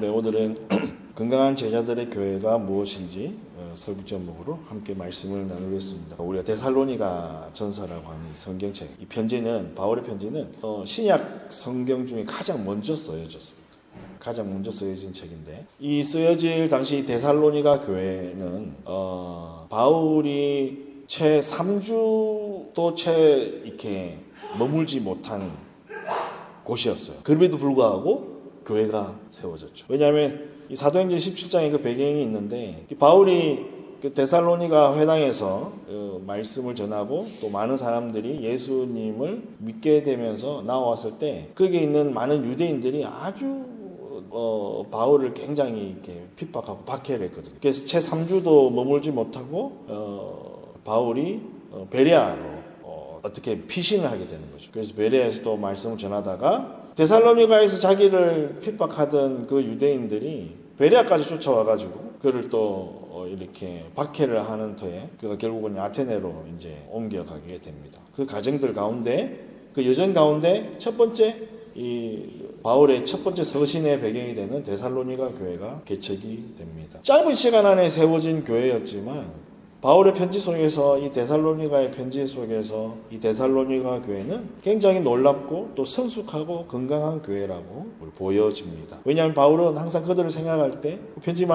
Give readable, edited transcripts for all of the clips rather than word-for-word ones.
네, 오늘은 건강한 제자들의 교회가 무엇인지 설교 제목으로 함께 말씀을 나누겠습니다. 우리가 데살로니가 전서라고 하는 성경책, 이 편지는, 바울의 편지는 신약 성경 중에 가장 먼저 쓰여졌습니다. 가장 먼저 쓰여진 책인데, 이 쓰여질 당시 데살로니가 교회는 바울이 채 3주도 채 이렇게 머물지 못한 곳이었어요. 그럼에도 불구하고 교회가 세워졌죠. 왜냐하면 이 사도행전 17장에 그 배경이 있는데, 바울이 그 데살로니가 회당에서 말씀을 전하고 또 많은 사람들이 예수님을 믿게 되면서 나왔을 때, 거기에 있는 많은 유대인들이 아주 바울을 굉장히 이렇게 핍박하고 박해를 했거든요. 그래서 채 3주도 머물지 못하고 바울이 베레아로 어떻게 피신을 하게 되는 거죠. 그래서 베레아에서 또 말씀을 전하다가 데살로니가에서 자기를 핍박하던 그 유대인들이 베레아까지 쫓아와가지고 그를 또 이렇게 박해를 하는 터에 그가 결국은 아테네로 이제 옮겨가게 됩니다. 그 과정들 가운데, 그 여정 가운데 첫 번째 이 바울의 첫 번째 서신의 배경이 되는 데살로니가 교회가 개척이 됩니다. 짧은 시간 안에 세워진 교회였지만 바울의 편지 속에서, 이 데살로니가의 편지 속에서 이 데살로니가 교회는 굉장히 놀랍고 또 성숙하고 건강한 교회라고 보여집니다. 왜냐하면 바울은 항상 그들을 생각할 때 편지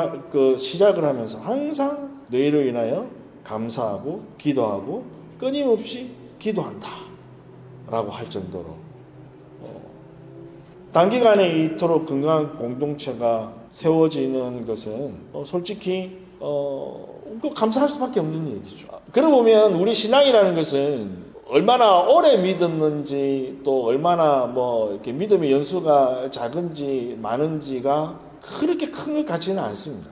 시작을 하면서 항상 너희로 인하여 감사하고 기도하고 끊임없이 기도한다 라고 할 정도로 단기간에 이토록 건강한 공동체가 세워지는 것은 솔직히 감사할 수밖에 없는 얘기죠. 그러고 보면 우리 신앙이라는 것은 얼마나 오래 믿었는지, 또 얼마나 이렇게 믿음의 연수가 작은지 많은지가 그렇게 큰 것 같지는 않습니다.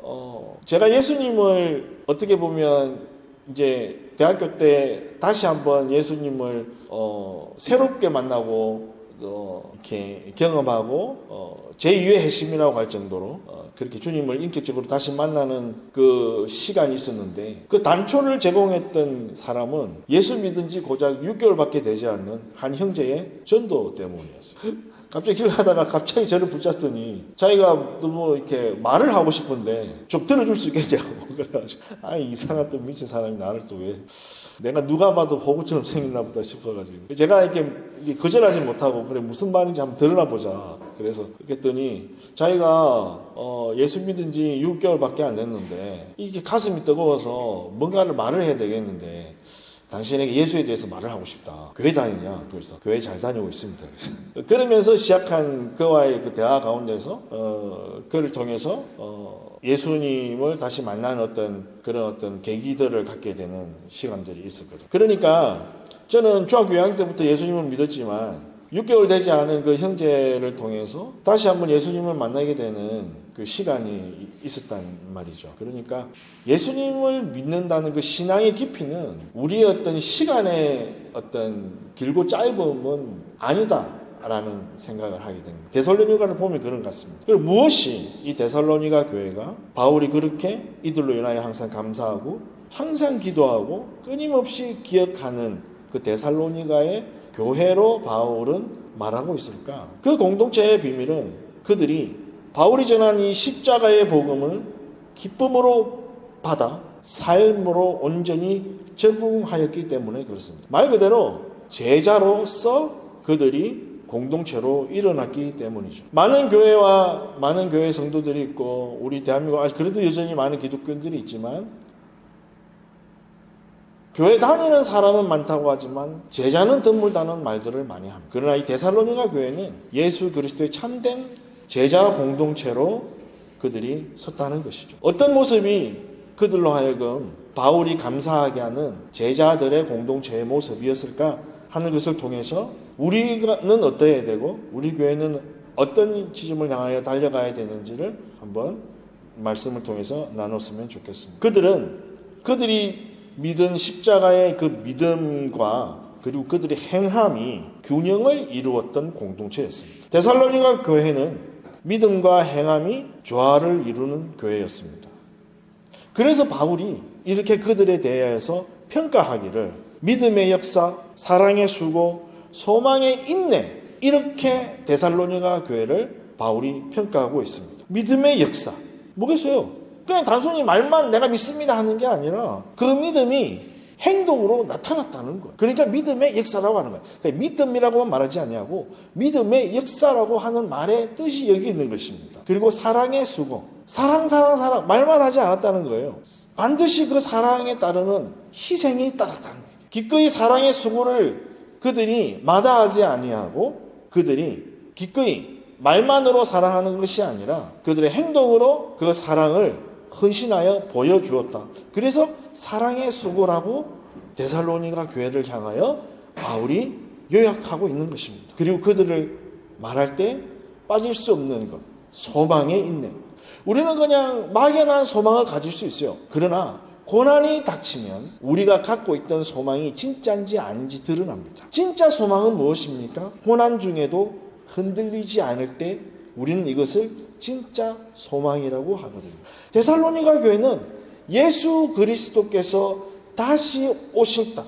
제가 예수님을 어떻게 보면 이제 대학교 때 다시 한번 예수님을 새롭게 만나고 이렇게 경험하고 제2의 핵심이라고 할 정도로 그렇게 주님을 인격적으로 다시 만나는 그 시간이 있었는데, 그 단초를 제공했던 사람은 예수 믿은 지 고작 6개월밖에 되지 않는 한 형제의 전도 때문이었어요. 갑자기 길 가다가 갑자기 저를 붙잡더니 자기가 이렇게 말을 하고 싶은데 좀 들어줄 수 있겠냐고 그래가지고, 이상한 또 미친 사람이 나를 또 왜, 내가 누가 봐도 호구처럼 생겼나 보다 싶어가지고 제가 이렇게 거절하지 못하고, 그래 무슨 말인지 한번 들어나 보자 그래서 그랬더니 자기가 예수 믿은 지 6개월밖에 안 됐는데 이게 가슴이 뜨거워서 뭔가를 말을 해야 되겠는데 당신에게 예수에 대해서 말을 하고 싶다. 교회 다니냐? 그래서 교회 잘 다니고 있습니다. 그러면서 시작한 그와의 그 대화 가운데서 그를 통해서 예수님을 다시 만나는 그런 계기들을 갖게 되는 시간들이 있었거든요. 그러니까 저는 중학교 2학년 때부터 예수님을 믿었지만 6개월 되지 않은 그 형제를 통해서 다시 한번 예수님을 만나게 되는 그 시간이 있었단 말이죠. 그러니까 예수님을 믿는다는 그 신앙의 깊이는 우리의 어떤 시간의 어떤 길고 짧음은 아니다라는 생각을 하게 됩니다. 데살로니가를 보면 그런 것 같습니다. 그리고 무엇이 이 데살로니가 교회가 바울이 그렇게 이들로 인하여 항상 감사하고 항상 기도하고 끊임없이 기억하는 그 데살로니가의 교회로 바울은 말하고 있을까? 그 공동체의 비밀은 그들이 바울이 전한 이 십자가의 복음을 기쁨으로 받아 삶으로 온전히 적응하였기 때문에 그렇습니다. 말 그대로 제자로서 그들이 공동체로 일어났기 때문이죠. 많은 교회 성도들이 있고 우리 대한민국 그래도 여전히 많은 기독교인들이 있지만 교회 다니는 사람은 많다고 하지만 제자는 드물다는 말들을 많이 합니다. 그러나 이 데살로니가 교회는 예수 그리스도의 참된 제자 공동체로 그들이 섰다는 것이죠. 어떤 모습이 그들로 하여금 바울이 감사하게 하는 제자들의 공동체의 모습이었을까 하는 것을 통해서 우리는 어떠해야 되고 우리 교회는 어떤 지점을 향하여 달려가야 되는지를 한번 말씀을 통해서 나눴으면 좋겠습니다. 그들이 믿은 십자가의 그 믿음과 그리고 그들의 행함이 균형을 이루었던 공동체였습니다. 데살로니가 교회는 믿음과 행함이 조화를 이루는 교회였습니다. 그래서 바울이 이렇게 그들에 대해서 평가하기를 믿음의 역사, 사랑의 수고, 소망의 인내, 이렇게 데살로니가 교회를 바울이 평가하고 있습니다. 믿음의 역사. 뭐겠어요? 그냥 단순히 말만 내가 믿습니다 하는 게 아니라 그 믿음이 행동으로 나타났다는 거예요. 그러니까 믿음의 역사라고 하는 거예요. 그러니까 믿음이라고만 말하지 아니하고 믿음의 역사라고 하는 말의 뜻이 여기 있는 것입니다. 그리고 사랑의 수고. 사랑 말만 하지 않았다는 거예요. 반드시 그 사랑에 따르는 희생이 따랐다는 거예요. 기꺼이 사랑의 수고를 그들이 마다하지 아니하고 그들이 기꺼이 말만으로 사랑하는 것이 아니라 그들의 행동으로 그 사랑을 헌신하여 보여주었다. 그래서 사랑의 수고라고 데살로니가 교회를 향하여 바울이 요약하고 있는 것입니다. 그리고 그들을 말할 때 빠질 수 없는 것, 소망의 인내. 우리는 그냥 막연한 소망을 가질 수 있어요. 그러나 고난이 닥치면 우리가 갖고 있던 소망이 진짜인지 아닌지 드러납니다. 진짜 소망은 무엇입니까? 고난 중에도 흔들리지 않을 때 우리는 이것을 진짜 소망이라고 하거든요. 데살로니가 교회는 예수 그리스도께서 다시 오셨다.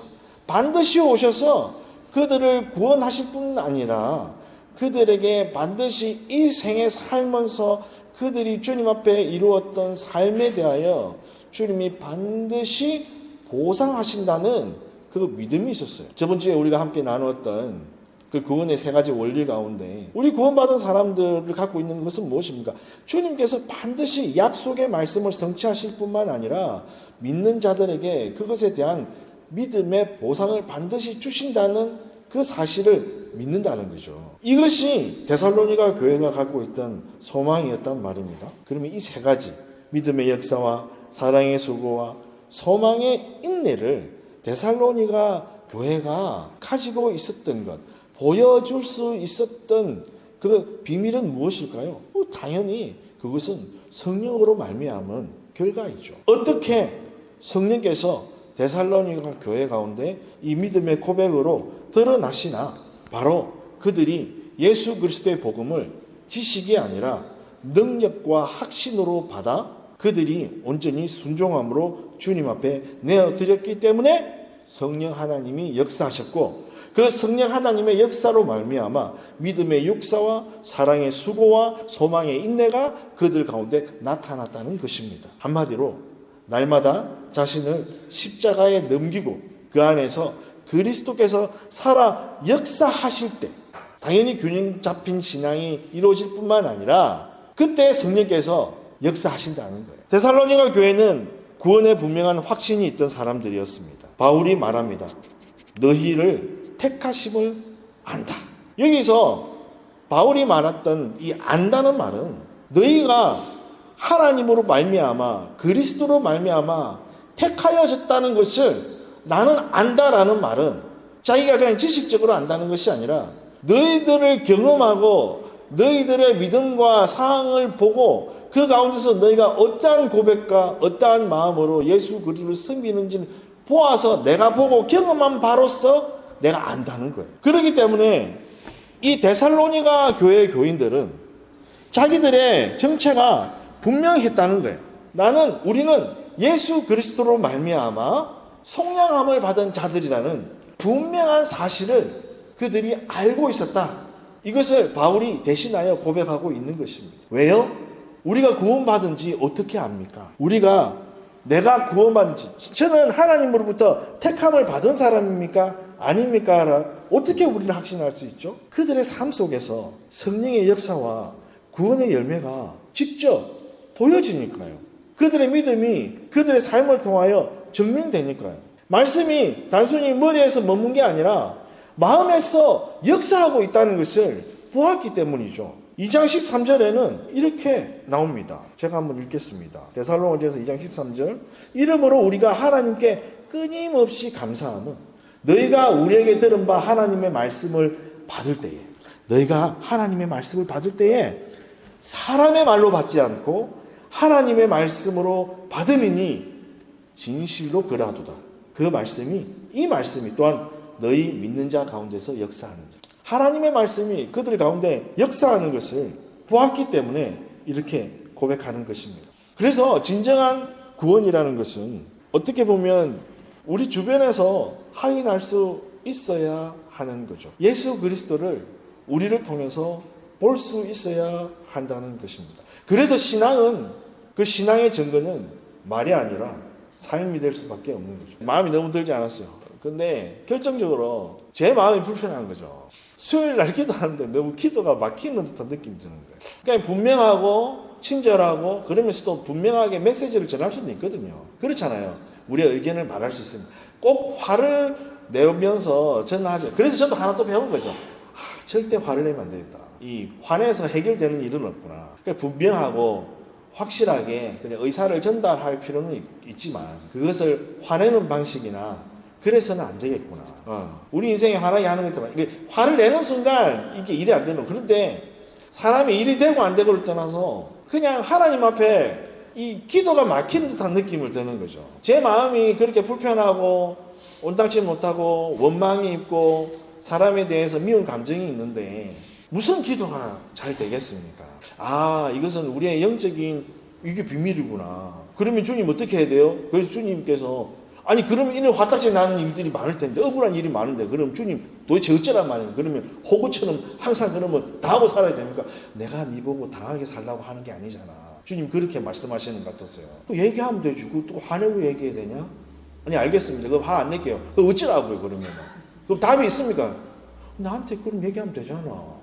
반드시 오셔서 그들을 구원하실 뿐 아니라 그들에게 반드시 이 생에 살면서 그들이 주님 앞에 이루었던 삶에 대하여 주님이 반드시 보상하신다는 그 믿음이 있었어요. 저번 주에 우리가 함께 나누었던 그 구원의 세 가지 원리 가운데 우리 구원받은 사람들을 갖고 있는 것은 무엇입니까? 주님께서 반드시 약속의 말씀을 성취하실 뿐만 아니라 믿는 자들에게 그것에 대한 믿음의 보상을 반드시 주신다는 그 사실을 믿는다는 거죠. 이것이 데살로니가 교회가 갖고 있던 소망이었단 말입니다. 그러면 이 세 가지 믿음의 역사와 사랑의 수고와 소망의 인내를 데살로니가 교회가 가지고 있었던 것, 보여줄 수 있었던 그 비밀은 무엇일까요? 당연히 그것은 성령으로 말미암은 결과이죠. 어떻게 성령께서 데살로니가 교회 가운데 이 믿음의 고백으로 드러나시나? 바로 그들이 예수 그리스도의 복음을 지식이 아니라 능력과 확신으로 받아 그들이 온전히 순종함으로 주님 앞에 내어드렸기 때문에 성령 하나님이 역사하셨고 그 성령 하나님의 역사로 말미암아 믿음의 역사와 사랑의 수고와 소망의 인내가 그들 가운데 나타났다는 것입니다. 한마디로 날마다 자신을 십자가에 넘기고 그 안에서 그리스도께서 살아 역사하실 때 당연히 균형 잡힌 신앙이 이루어질 뿐만 아니라 그때 성령께서 역사하신다는 거예요. 데살로니가 교회는 구원에 분명한 확신이 있던 사람들이었습니다. 바울이 말합니다. 너희를 택하심을 안다. 여기서 바울이 말했던 이 안다는 말은 너희가 하나님으로 말미암아 그리스도로 말미암아 택하여졌다는 것을 나는 안다라는 말은 자기가 그냥 지식적으로 안다는 것이 아니라 너희들을 경험하고 너희들의 믿음과 사항을 보고 그 가운데서 너희가 어떠한 고백과 어떠한 마음으로 예수 그리스도를 섬기는지를 보아서 내가 보고 경험한 바로서 내가 안다는 거예요. 그렇기 때문에 이 데살로니가 교회의 교인들은 자기들의 정체가 분명했다는 거예요. 우리는 예수 그리스도로 말미암아 속량함을 받은 자들이라는 분명한 사실을 그들이 알고 있었다. 이것을 바울이 대신하여 고백하고 있는 것입니다. 왜요? 우리가 구원받은 지 어떻게 압니까? 내가 구원받은 지 저는 하나님으로부터 택함을 받은 사람입니까? 아닙니까? 어떻게 우리를 확신할 수 있죠? 그들의 삶 속에서 성령의 역사와 구원의 열매가 직접 보여지니까요. 그들의 믿음이 그들의 삶을 통하여 증명되니까요. 말씀이 단순히 머리에서 머문 게 아니라 마음에서 역사하고 있다는 것을 보았기 때문이죠. 2장 13절에는 이렇게 나옵니다. 제가 한번 읽겠습니다. 데살로니가전서 2장 13절. 이러므로 우리가 하나님께 끊임없이 감사함은 너희가 우리에게 들은 바 하나님의 말씀을 받을 때에 너희가 하나님의 말씀을 받을 때에 사람의 말로 받지 않고 하나님의 말씀으로 받음이니 진실로 그러하도다. 이 말씀이 또한 너희 믿는 자 가운데서 역사하는다. 하나님의 말씀이 그들 가운데 역사하는 것을 보았기 때문에 이렇게 고백하는 것입니다. 그래서 진정한 구원이라는 것은 어떻게 보면 우리 주변에서 확인할 수 있어야 하는 거죠. 예수 그리스도를 우리를 통해서 볼 수 있어야 한다는 것입니다. 그래서 신앙은, 그 신앙의 증거는 말이 아니라 삶이 될 수밖에 없는 거죠. 마음이 너무 들지 않았어요. 근데 결정적으로 제 마음이 불편한 거죠. 수요일 날 기도하는데 너무 기도가 막히는 듯한 느낌이 드는 거예요. 그러니까 분명하고 친절하고 그러면서도 분명하게 메시지를 전할 수도 있거든요. 그렇잖아요. 우리의 의견을 말할 수 있습니다. 꼭 화를 내면서 전하죠. 그래서 저도 하나 또 배운 거죠. 절대 화를 내면 안 되겠다. 이 화내서 해결되는 일은 없구나. 그러니까 분명하고 확실하게 그냥 의사를 전달할 필요는 있지만 그것을 화내는 방식이나 그래서는 안 되겠구나. 우리 인생에 화나게 하는 것도 이게 화를 내는 순간 이게 일이 안 되는. 그런데 사람이 일이 되고 안 되고를 떠나서 그냥 하나님 앞에 이 기도가 막히는 듯한 느낌을 드는 거죠. 제 마음이 그렇게 불편하고 온당치 못하고 원망이 있고 사람에 대해서 미운 감정이 있는데 무슨 기도가 잘 되겠습니까? 이것은 우리의 영적인 이게 비밀이구나. 그러면 주님 어떻게 해야 돼요? 그래서 주님께서 그러면 이런 화딱지 나는 일들이 많을 텐데 억울한 일이 많은데 그럼 주님 도대체 어쩌란 말이에요? 그러면 호구처럼 항상 그러면 당하고 살아야 됩니까? 내가 네 보고 당하게 살라고 하는 게 아니잖아. 주님 그렇게 말씀하시는 것 같았어요. 또 얘기하면 되지. 또 화내고 얘기해야 되냐? 알겠습니다. 그럼 화 안 낼게요. 그럼 어찌라고요 그러면? 그럼 답이 있습니까? 나한테 그럼 얘기하면 되잖아.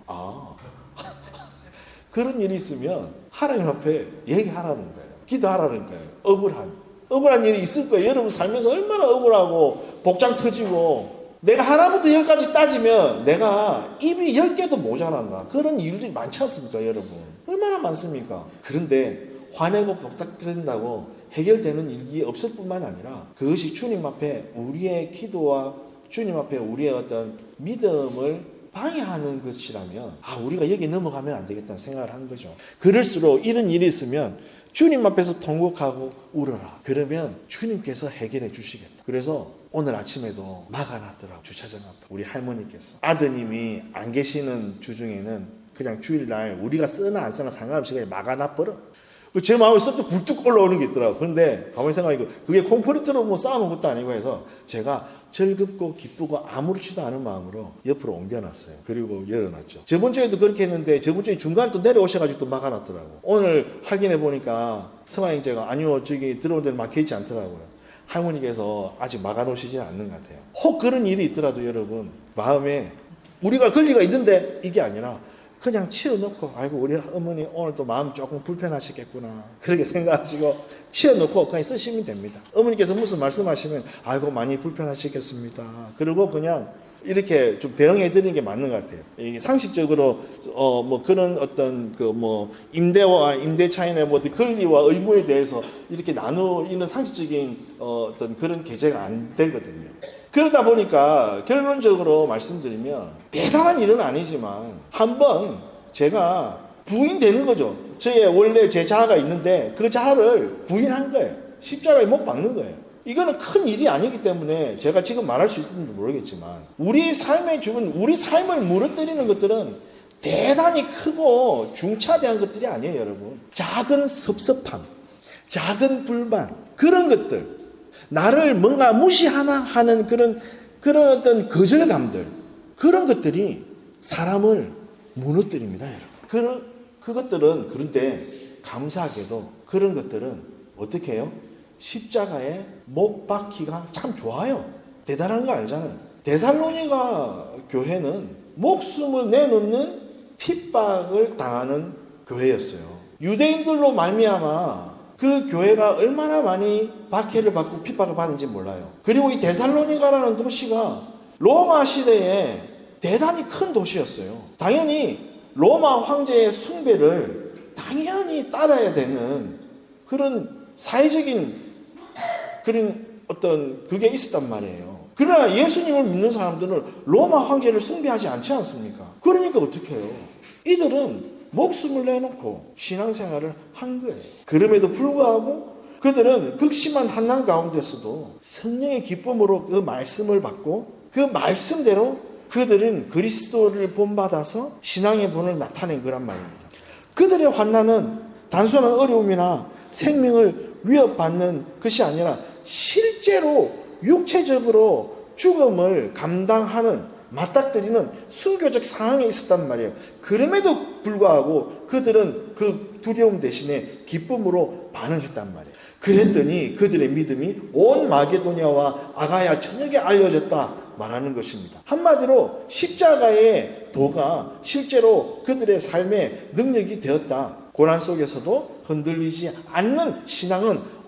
그런 일이 있으면 하나님 앞에 얘기하라는 거예요. 기도하라는 거예요. 억울한 일이 있을 거예요. 여러분 살면서 얼마나 억울하고 복장 터지고 내가 하나부터 10까지 따지면 내가 입이 10개도 모자란다. 그런 일들이 많지 않습니까 여러분? 얼마나 많습니까? 그런데 화내고 복닥거린다고 해결되는 일이 없을 뿐만 아니라 그것이 주님 앞에 우리의 기도와 주님 앞에 우리의 어떤 믿음을 방해하는 것이라면 우리가 여기 넘어가면 안 되겠다는 생각을 한 거죠. 그럴수록 이런 일이 있으면 주님 앞에서 통곡하고 울어라. 그러면 주님께서 해결해 주시겠다. 그래서 오늘 아침에도 막아놨더라고. 주차장 앞에 우리 할머니께서 아드님이 안 계시는 주 중에는 그냥 주일날 우리가 쓰나 안 쓰나 상관없이 그냥 막아놔버려. 제 마음에 썩도 굴뚝 올라오는 게 있더라고. 그런데 가만히 생각하니까 그게 콘크리트로 뭐 쌓아놓은 것도 아니고 해서 제가 즐겁고 기쁘고 아무렇지도 않은 마음으로 옆으로 옮겨놨어요. 그리고 열어놨죠. 저번 주에도 그렇게 했는데 저번 주에 중간에 또 내려오셔가지고 또 막아놨더라고. 오늘 확인해 보니까 성화형제가 아니요 저기 들어온 데는 막혀있지 않더라고요. 할머니께서 아직 막아놓으시지 않는 것 같아요. 혹 그런 일이 있더라도 여러분 마음에 우리가 권리가 있는데 이게 아니라 그냥 치워놓고 우리 어머니 오늘 또 마음 조금 불편하시겠구나 그렇게 생각하시고 치워놓고 그냥 쓰시면 됩니다. 어머니께서 무슨 말씀하시면 많이 불편하시겠습니다. 그리고 그냥 이렇게 좀 대응해 드리는 게 맞는 것 같아요. 이게 상식적으로 뭐 그런 어떤 임대와 임대 차이나 뭐 권리와 의무에 대해서 이렇게 나누는 상식적인 어떤 그런 계제가 안 되거든요. 그러다 보니까 결론적으로 말씀드리면 대단한 일은 아니지만 한번 제가 부인되는 거죠. 원래 제 자아가 있는데 그 자아를 부인한 거예요. 십자가에 못 박는 거예요. 이거는 큰 일이 아니기 때문에 제가 지금 말할 수 있는지 모르겠지만 우리 삶에 죽은 우리 삶을 무너뜨리는 것들은 대단히 크고 중차대한 것들이 아니에요, 여러분. 작은 섭섭함, 작은 불만, 그런 것들, 나를 뭔가 무시하나 하는 그런 어떤 거절감들, 그런 것들이 사람을 무너뜨립니다, 여러분. 그것들은 그런데 감사하게도 그런 것들은 어떻게 해요? 십자가에 못 박히가 참 좋아요. 대단한 거 아니잖아요. 데살로니가 교회는 목숨을 내놓는 핍박을 당하는 교회였어요. 유대인들로 말미암아 그 교회가 얼마나 많이 박해를 받고 핍박을 받는지 몰라요. 그리고 이 데살로니가라는 도시가 로마 시대에 대단히 큰 도시였어요. 당연히 로마 황제의 숭배를 당연히 따라야 되는 그런 사회적인 그런 어떤 그게 있었단 말이에요. 그러나 예수님을 믿는 사람들은 로마 황제를 숭배하지 않지 않습니까? 그러니까 어떻게 해요? 이들은 목숨을 내놓고 신앙생활을 한 거예요. 그럼에도 불구하고 그들은 극심한 환난 가운데서도 성령의 기쁨으로 그 말씀을 받고 그 말씀대로 그들은 그리스도를 본받아서 신앙의 본을 나타낸 거란 말입니다. 그들의 환난은 단순한 어려움이나 생명을 위협받는 것이 아니라 실제로 육체적으로 죽음을 감당하는 맞닥뜨리는 순교적 상황에 있었단 말이에요. 그럼에도 불구하고 그들은 그 두려움 대신에 기쁨으로 반응했단 말이에요. 그랬더니 그들의 믿음이 온 마게도냐와 아가야 전역에 알려졌다 말하는 것입니다. 한마디로 십자가의 도가 실제로 그들의 삶의 능력이 되었다. 고난 속에서도 흔들리지 않는 신앙은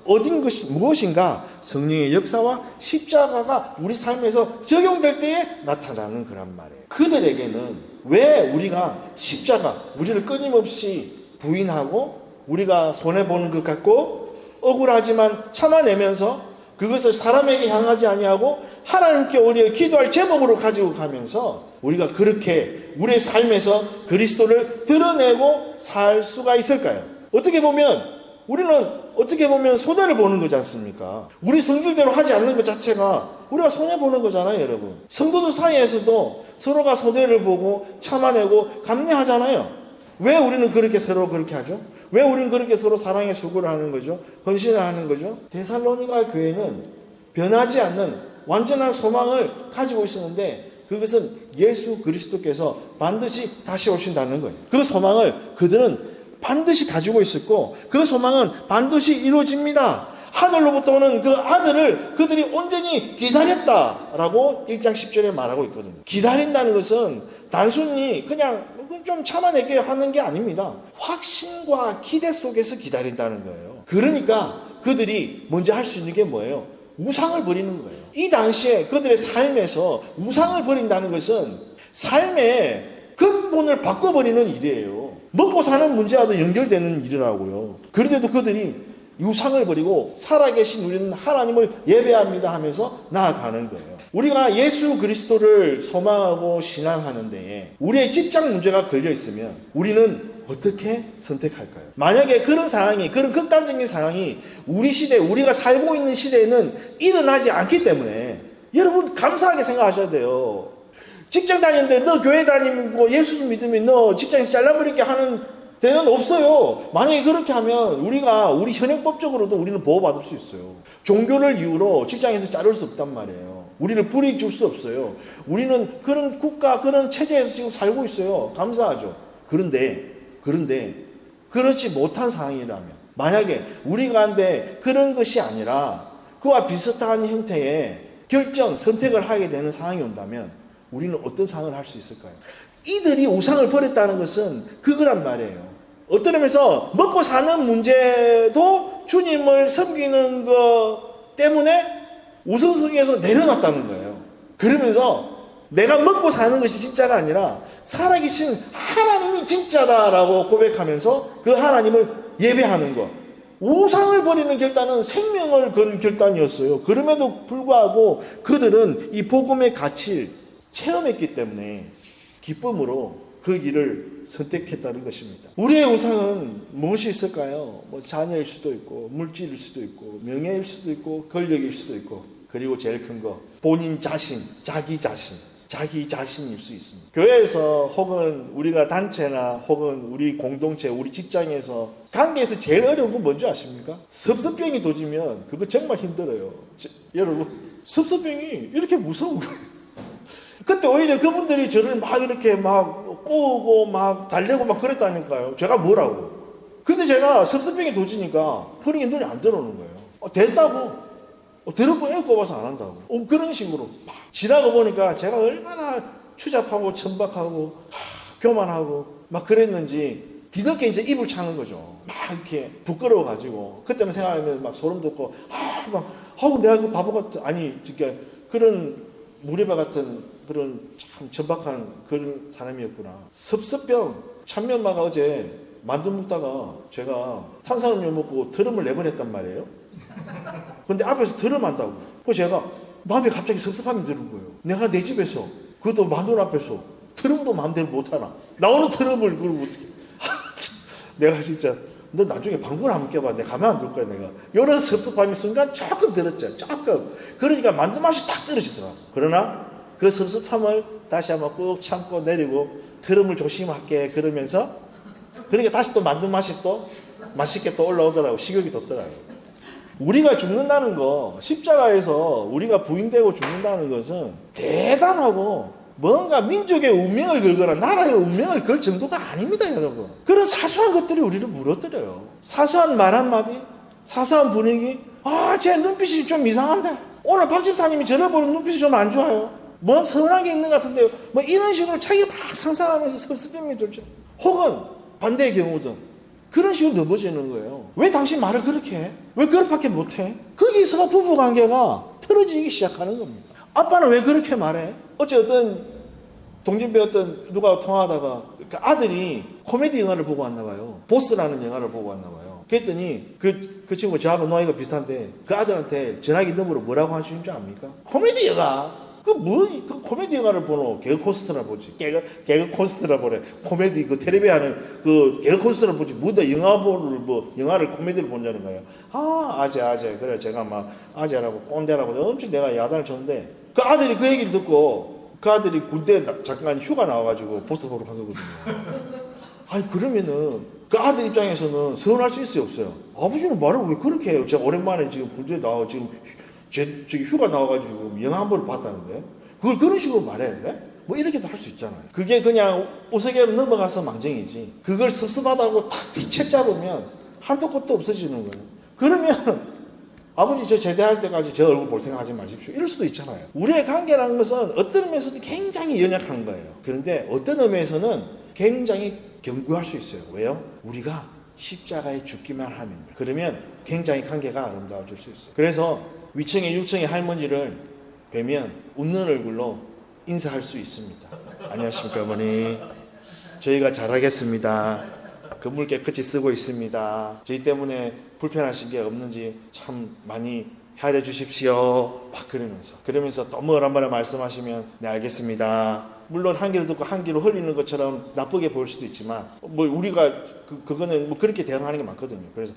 무엇인가? 성령의 역사와 십자가가 우리 삶에서 적용될 때에 나타나는 거란 말이에요. 그들에게는 왜 우리가 십자가, 우리를 끊임없이 부인하고 우리가 손해보는 것 같고 억울하지만 참아내면서 그것을 사람에게 향하지 아니하고 하나님께 우리가 기도할 제목으로 가지고 가면서 우리가 그렇게 우리의 삶에서 그리스도를 드러내고 살 수가 있을까요? 우리는 손해를 보는 거지 않습니까? 우리 성질대로 하지 않는 것 자체가 우리가 손해보는 거잖아요, 여러분. 성도들 사이에서도 서로가 손해를 보고 참아내고 감내하잖아요. 왜 우리는 그렇게 서로 그렇게 하죠? 왜 우리는 그렇게 서로 사랑의 수고를 하는 거죠? 헌신을 하는 거죠? 데살로니가 교회는 변하지 않는 완전한 소망을 가지고 있었는데 그것은 예수 그리스도께서 반드시 다시 오신다는 거예요. 그 소망을 그들은 반드시 가지고 있었고 그 소망은 반드시 이루어집니다. 하늘로부터 오는 그 아들을 그들이 온전히 기다렸다라고 1장 10절에 말하고 있거든요. 기다린다는 것은 단순히 그냥 좀 참아내게 하는 게 아닙니다. 확신과 기대 속에서 기다린다는 거예요. 그러니까 그들이 먼저 할 수 있는 게 뭐예요? 우상을 버리는 거예요. 이 당시에 그들의 삶에서 우상을 버린다는 것은 삶의 근본을 바꿔버리는 일이에요. 먹고 사는 문제와도 연결되는 일이라고요. 그런데도 그들이 우상을 버리고 살아계신 우리는 하나님을 예배합니다 하면서 나아가는 거예요. 우리가 예수 그리스도를 소망하고 신앙하는 데에 우리의 직장 문제가 걸려 있으면 우리는 어떻게 선택할까요? 만약에 그런 상황이, 그런 극단적인 상황이 우리 시대, 우리가 살고 있는 시대에는 일어나지 않기 때문에 여러분 감사하게 생각하셔야 돼요. 직장 다니는데 너 교회 다니고 예수 믿으면 너 직장에서 잘라버리게 하는 데는 없어요. 만약에 그렇게 하면 우리 현행법적으로도 우리는 보호받을 수 있어요. 종교를 이유로 직장에서 자를 수 없단 말이에요. 우리를 불이익 줄 수 없어요. 우리는 그런 국가, 그런 체제에서 지금 살고 있어요. 감사하죠. 그런데 그렇지 못한 상황이라면 만약에 우리 가운데 그런 것이 아니라 그와 비슷한 형태의 선택을 하게 되는 상황이 온다면 우리는 어떤 상황을 할 수 있을까요? 이들이 우상을 버렸다는 것은 그거란 말이에요. 어떤 의미에서 먹고 사는 문제도 주님을 섬기는 것 때문에 우선순위에서 내려놨다는 거예요. 그러면서 내가 먹고 사는 것이 진짜가 아니라 살아계신 하나님이 진짜다라고 고백하면서 그 하나님을 예배하는 것. 우상을 버리는 결단은 생명을 건 결단이었어요. 그럼에도 불구하고 그들은 이 복음의 가치를 체험했기 때문에 기쁨으로 그 길을 선택했다는 것입니다. 우리의 우상은 무엇이 있을까요? 자녀일 수도 있고 물질일 수도 있고 명예일 수도 있고 권력일 수도 있고 그리고 제일 큰 거 본인 자신, 자기 자신일 수 있습니다. 교회에서 혹은 우리가 단체나 혹은 우리 공동체, 우리 직장에서 관계에서 제일 어려운 건 뭔지 아십니까? 섭섭병이 도지면 그거 정말 힘들어요. 여러분 섭섭병이 이렇게 무서운 거예요. 그때 오히려 그분들이 저를 막 이렇게 막 꼬우고 막 달래고 막 그랬다니까요. 제가 뭐라고. 근데 제가 섭섭병이 도지니까 그런 눈이 안 들어오는 거예요. 됐다고. 들었고 애 꼽아서 안 한다고. 그런 식으로 막 지나고 보니까 제가 얼마나 추잡하고 천박하고 교만하고 막 그랬는지 뒤늦게 이제 입을 차는 거죠. 막 이렇게 부끄러워가지고 그때만 생각하면 막 소름 돋고 내가 그 바보 같은 그러니까 그런 무리바 같은 그런 참 천박한 그런 사람이었구나. 섭섭병 참면마가 어제 만두 먹다가 제가 탄산음료 먹고 트름을 내보냈단 말이에요. 근데 앞에서 트름한다고. 그래서 제가 마음에 갑자기 섭섭함이 드는 거예요. 내가 내 집에서 그것도 만두 앞에서 트름도 마음대로 못하나. 나오는 트름을 그걸 어떻게. 내가 진짜 너 나중에 방구를 한번 껴봐. 내가 가만 안 둘 거야 내가. 이런 섭섭함이 순간 조금 들었죠. 조금. 그러니까 만두 맛이 탁 떨어지더라. 그러나 그 섭섭함을 다시 한번 꾹 참고 내리고 트름을 조심할게 그러면서 그러니까 다시 또 만두 맛이 또 맛있게 또 올라오더라고. 식욕이 돋더라고요. 우리가 죽는다는 거, 십자가에서 우리가 부인되고 죽는다는 것은 대단하고 뭔가 민족의 운명을 걸거나 나라의 운명을 걸 정도가 아닙니다, 여러분. 그런 사소한 것들이 우리를 무너뜨려요. 사소한 말 한마디, 사소한 분위기. 제 눈빛이 좀 이상한데 오늘 박 집사님이 저를 보는 눈빛이 좀 안 좋아요. 뭐 서운한 게 있는 것 같은데요. 뭐 이런 식으로 자기가 막 상상하면서 섭섭함이 들죠. 혹은 반대의 경우든 그런 식으로 넘어지는 거예요. 왜 당신 말을 그렇게 해? 왜 그렇게밖에 못해? 거기서 부부관계가 틀어지기 시작하는 겁니다. 아빠는 왜 그렇게 말해? 어떤 동진배 누가 통화하다가 그 아들이 코미디 영화를 보고 왔나 봐요. 보스라는 영화를 보고 왔나 봐요. 그랬더니 그 친구가 저하고 나이가 비슷한데 그 아들한테 전화기 너머로 뭐라고 하시는 줄 압니까? 코미디 영화. 그 코미디 영화를 보노? 개그 콘서트나 보지. 개그 콘서트나 보래. 코미디 텔레비 하는 개그 콘서트나 보지. 뭐다 영화를 코미디를 본다는 거예요. 아재. 그래 제가 막 아재라고 꼰대라고 엄청 내가 야단을 쳤는데 그 아들이 그 얘기를 듣고 그 아들이 군대 잠깐 휴가 나와가지고 보스 보러 간 거거든요. 그러면은 그 아들 입장에서는 서운할 수 있어요, 없어요? 아버지는 말을 왜 그렇게 해요? 제가 오랜만에 지금 군대 나와 지금 저기 휴가 나와가지고 영화 한 번을 봤다는데 그걸 그런 식으로 말해야 돼? 뭐 이렇게도 할 수 있잖아요. 그게 그냥 우스개로 넘어가서 망정이지. 그걸 섭섭하다고 탁 책 잡으면 한도 끝도 없어지는 거예요. 그러면 아버지 저 제대할 때까지 저 얼굴 볼 생각하지 마십시오. 이럴 수도 있잖아요. 우리의 관계라는 것은 어떤 의미에서는 굉장히 연약한 거예요. 그런데 어떤 의미에서는 굉장히 견고할 수 있어요. 왜요? 우리가 십자가에 죽기만 하면 그러면 굉장히 관계가 아름다워질 수 있어요. 그래서 위층에 6층의 할머니를 뵈면 웃는 얼굴로 인사할 수 있습니다. 안녕하십니까 어머니. 저희가 잘하겠습니다. 건물 깨끗이 쓰고 있습니다. 저희 때문에 불편하신 게 없는지 참 많이 헤아려 주십시오. 막 그러면서 또 뭐란 말을 말씀하시면 네 알겠습니다. 물론 한 귀로 듣고 한 귀로 흘리는 것처럼 나쁘게 보일 수도 있지만 뭐 우리가 그거는 뭐 그렇게 대응하는 게 많거든요. 그래서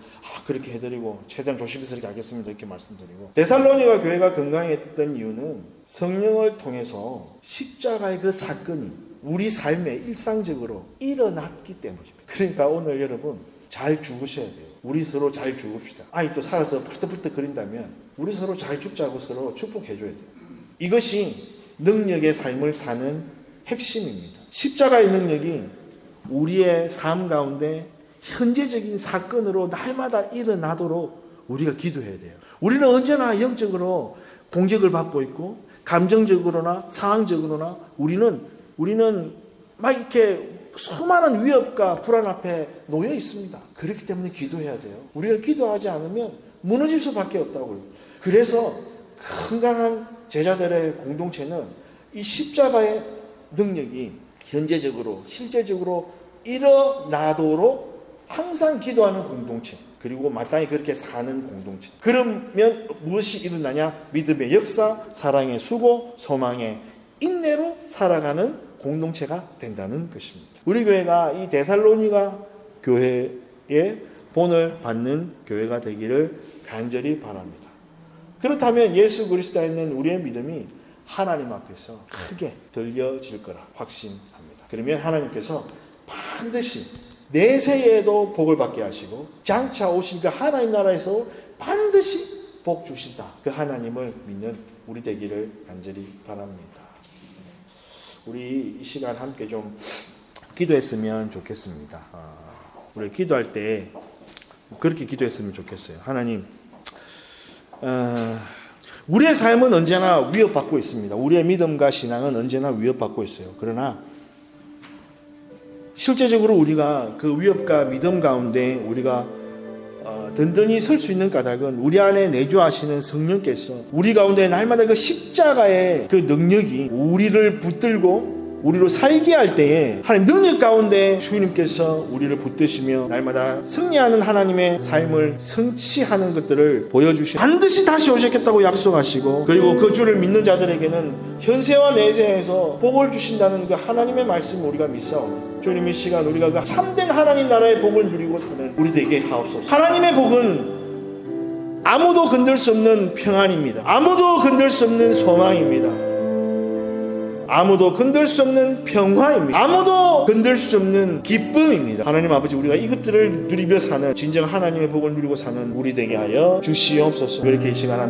그렇게 해드리고 최대한 조심스럽게 하겠습니다 이렇게 말씀드리고 데살로니가 교회가 건강했던 이유는 성령을 통해서 십자가의 그 사건이 우리 삶에 일상적으로 일어났기 때문입니다. 그러니까 오늘 여러분 잘 죽으셔야 돼요. 우리 서로 잘 죽읍시다. 또 살아서 펄떡펄떡 거린다면 우리 서로 잘 죽자고 서로 축복해줘야 돼요. 이것이 능력의 삶을 사는 핵심입니다. 십자가의 능력이 우리의 삶 가운데 현재적인 사건으로 날마다 일어나도록 우리가 기도해야 돼요. 우리는 언제나 영적으로 공격을 받고 있고 감정적으로나 상황적으로나 우리는 막 이렇게 수많은 위협과 불안 앞에 놓여 있습니다. 그렇기 때문에 기도해야 돼요. 우리가 기도하지 않으면 무너질 수밖에 없다고요. 그래서 건강한 제자들의 공동체는 이 십자가의 능력이 현재적으로 실제적으로 일어나도록 항상 기도하는 공동체, 그리고 마땅히 그렇게 사는 공동체. 그러면 무엇이 일어나냐? 믿음의 역사, 사랑의 수고, 소망의 인내로 살아가는 공동체가 된다는 것입니다. 우리 교회가 이 데살로니가 교회의 본을 받는 교회가 되기를 간절히 바랍니다. 그렇다면 예수 그리스도에 있는 우리의 믿음이 하나님 앞에서 크게 들려질 거라 확신합니다. 그러면 하나님께서 반드시 내세에도 복을 받게 하시고 장차 오실 그 하나님 나라에서 반드시 복 주신다. 그 하나님을 믿는 우리 되기를 간절히 바랍니다. 우리 이 시간 함께 좀 기도했으면 좋겠습니다. 우리 기도할 때 그렇게 기도했으면 좋겠어요. 하나님, 우리의 삶은 언제나 위협받고 있습니다. 우리의 믿음과 신앙은 언제나 위협받고 있어요. 그러나 실제적으로 우리가 그 위협과 믿음 가운데 우리가 든든히 설 수 있는 까닭은 우리 안에 내주하시는 성령께서 우리 가운데 날마다 그 십자가의 그 능력이 우리를 붙들고 우리로 살게 할 때에 하나님 능력 가운데 주님께서 우리를 붙드시며 날마다 승리하는 하나님의 삶을 성취하는 것들을 보여주시고 반드시 다시 오셨겠다고 약속하시고 그리고 그 주를 믿는 자들에게는 현세와 내세에서 복을 주신다는 그 하나님의 말씀을 우리가 믿사옵니다. 주님 이 시간 우리가 그 참된 하나님 나라의 복을 누리고 사는 우리 되게 하옵소서. 하나님의 복은 아무도 건들 수 없는 평안입니다. 아무도 건들 수 없는 소망입니다. 아무도 건들 수 없는 평화입니다. 아무도 건들 수 없는 기쁨입니다. 하나님 아버지, 우리가 이것들을 누리며 사는 진정 하나님의 복을 누리고 사는 우리 되게 하여 주시옵소서. 이렇게 이 시간